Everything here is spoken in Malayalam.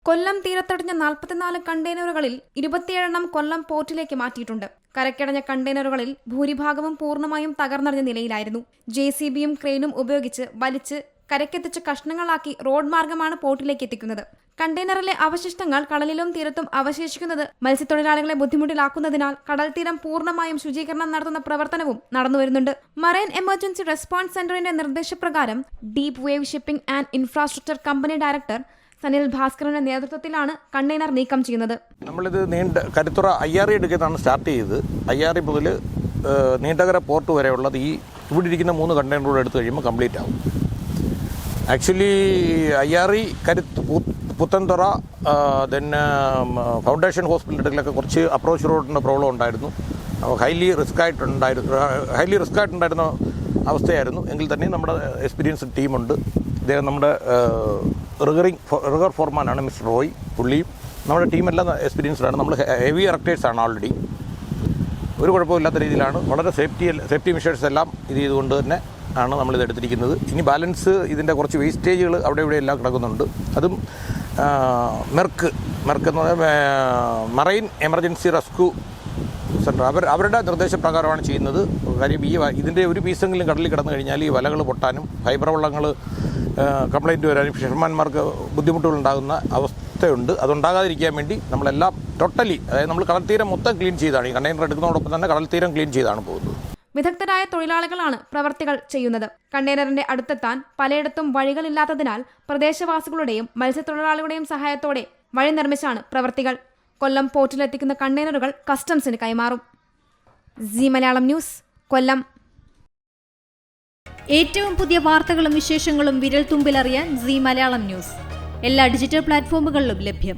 കൊല്ലം തീരത്തടഞ്ഞ 44 കണ്ടെയ്നറുകളിൽ 27 കൊല്ലം പോർട്ടിലേക്ക് മാറ്റിയിട്ടുണ്ട്. കരക്കടഞ്ഞ കണ്ടെയ്നറുകളിൽ ഭൂരിഭാഗവും പൂർണ്ണമായും തകർന്നറിഞ്ഞ നിലയിലായിരുന്നു. JCBയും ക്രെയിനും ഉപയോഗിച്ച് വലിച്ച് കരക്കെത്തിച്ച കഷ്ണങ്ങളാക്കി റോഡ് മാർഗമാണ് പോർട്ടിലേക്ക് എത്തിക്കുന്നത്. കണ്ടെയ്നറിലെ അവശിഷ്ടങ്ങൾ കടലിലും തീരത്തും അവശേഷിക്കുന്നത് മത്സ്യത്തൊഴിലാളികളെ ബുദ്ധിമുട്ടിലാക്കുന്നതിനാൽ കടൽത്തീരം പൂർണ്ണമായും ശുചീകരണം നടത്തുന്ന പ്രവർത്തനവും നടന്നുവരുന്നുണ്ട്. മറൈൻ എമർജൻസി റെസ്പോൺസ് സെന്ററിന്റെ നിർദ്ദേശപ്രകാരം deep wave shipping and infrastructure company director Sanil ഭാസ്കറിന്റെ നേതൃത്വത്തിലാണ് കണ്ടെയ്നർ നീക്കം ചെയ്യുന്നത്. നമ്മളിത് കരുത്തുറ IRE എടുക്കുന്നതാണ് സ്റ്റാർട്ട് ചെയ്തത്. IRE മുതൽ നീണ്ടകര പോർട്ട് വരെയുള്ളത് ഇവിടെ ഇരിക്കുന്ന 3 കണ്ടെയ്നറുകൾ എടുത്തു കഴിയുമ്പോൾ കംപ്ലീറ്റ് ആവും. ആക്ച്വലി IRE പുത്തൻതുറ ഫൗണ്ടേഷൻ ഹോസ്പിറ്റലിലൊക്കെ കുറച്ച് അപ്രോച്ച് റോഡിൻ്റെ പ്രോബ്ലം ഉണ്ടായിരുന്നു. ഹൈലി റിസ്ക് ആയിട്ടുണ്ടായിരുന്ന അവസ്ഥയായിരുന്നു. എങ്കിൽ തന്നെ നമ്മുടെ എക്സ്പീരിയൻസ്ഡ് ടീമുണ്ട്. ഇദ്ദേഹം നമ്മുടെ റിഗർ ഫോർമാനാണ് മിസ്റ്റർ റോയ്. പുള്ളിയും നമ്മുടെ ടീമെല്ലാം എക്സ്പീരിയൻസ്ഡാണ്. നമ്മൾ ഹെവി ഇറക്ടേഴ്സാണ് ഓൾറെഡി. ഒരു കുഴപ്പമില്ലാത്ത രീതിയിലാണ്. വളരെ സേഫ്റ്റി മെഷേഴ്സ് എല്ലാം ഇത് ചെയ്തുകൊണ്ട് തന്നെ ആണ് നമ്മളിത് എടുത്തിരിക്കുന്നത്. ഇനി ബാലൻസ് ഇതിൻ്റെ കുറച്ച് വേസ്റ്റേജുകൾ അവിടെ ഇവിടെ എല്ലാം കിടക്കുന്നുണ്ട്. അതും മെർക്ക് എന്ന് പറഞ്ഞാൽ മറൈൻ എമർജൻസി റെസ്ക്യൂ സെൻറ്റർ അവരുടെ നിർദ്ദേശപ്രകാരമാണ് ചെയ്യുന്നത്. കാര്യം ഇതിൻ്റെ ഒരു പീസെങ്കിലും കടലിൽ കിടന്നു കഴിഞ്ഞാൽ ഈ വലകൾ പൊട്ടാനും ഫൈബർ വള്ളങ്ങൾ കംപ്ലൈൻറ്റ് വരാനും ഫിഷർമാന്മാർക്ക് ബുദ്ധിമുട്ടുകളുണ്ടാകുന്ന അവസ്ഥയുണ്ട്. അതുണ്ടാകാതിരിക്കാൻ വേണ്ടി നമ്മളെല്ലാം ടോട്ടലി, അതായത് നമ്മൾ കടൽത്തീരം മൊത്തം ക്ലീൻ ചെയ്താണ്. ഈ കണ്ടെയ്നർ എടുക്കുന്നതോടൊപ്പം തന്നെ കടൽത്തീരം ക്ലീൻ ചെയ്താണ് പോകുന്നത്. വിദഗ്ധരായ തൊഴിലാളികളാണ് പ്രവർത്തികൾ ചെയ്യുന്നത്. കണ്ടെയ്നറിന്റെ അടുത്തെത്താൻ പലയിടത്തും വഴികളില്ലാത്തതിനാൽ പ്രദേശവാസികളുടെയും മത്സ്യത്തൊഴിലാളികളുടെയും സഹായത്തോടെ വഴി നിർമ്മിച്ചാണ് പ്രവർത്തികൾ. കൊല്ലം പോർട്ടിലെത്തിക്കുന്ന കണ്ടെയ്നറുകൾ കസ്റ്റംസിന് കൈമാറും. സീ മലയാളം ന്യൂസ്, കൊല്ലം. ഏറ്റവും പുതിയ വാർത്തകളും വിശേഷങ്ങളും വിരൽ തുമ്പിലറിയാൻ സീ മലയാളം ന്യൂസ് എല്ലാ ഡിജിറ്റൽ പ്ലാറ്റ്ഫോമുകളിലും ലഭ്യം.